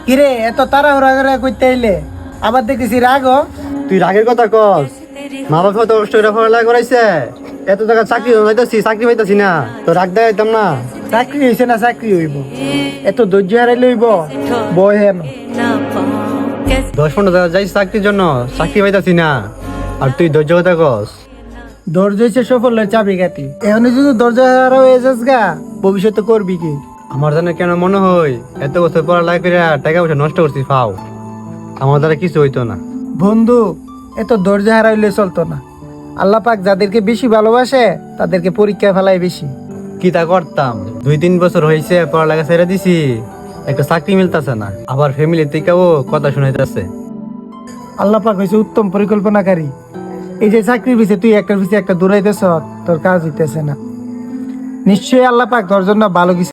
কিরে এত তাড়াহুড়া করে কইতে আইলে আবার দেখতেছি রাগও। তুই রাগের কথা কস, মা বাবা তো কষ্ট করে পড়ালেখা করাইছে, এত টাকা চাকরি পাইতাছি, চাকরি পাইতাছি না তো রাগ দেখাইতাম না। চাকরি হইছে না চাকরি হইব, এত ধৈর্য হারাইলে হইব? বয় হেন 10-15 হাজার যাইছি চাকরির জন্য, চাকরি পাইতাছি না, আর তুই ধৈর্য কথা কস। ধৈর্য হইছে সাফল্যের চাবিকাঠি। এখন যদি ধৈর্য হারা হয়ে যাস গা, ভবিষ্যতে করবি কি? আমার জানে কেন মনে হয় এত বছর পড়ালেখা করে টাকা পয়সা নষ্ট করছি ফাও, আমার দ্বারা কিছু হইতো না। বন্ধু, এত ধৈর্য হারাইলে চলতো না। আল্লাহ পাক যাদেরকে বেশি ভালোবাসে তাদেরকে পরীক্ষায় ফেলায় বেশি। কি তা করতাম, 2-3 বছর হয়েছে পড়ালেখা ছেড়ে দিছি, একটা চাকরি মিলতেছে না, আবার ফ্যামিলি থেকেও কথা শুনাইতেছে। আল্লাহ পাক হয়েছে উত্তম পরিকল্পনাকারী। এই যে চাকরির পিছে তুই একটার পিছে একটা দৌড়াইতেছ, তোর কাজ হইতেছে না। নিশ্চয়ই আল্লাহ পাক তোর জন্য ভালো কিছু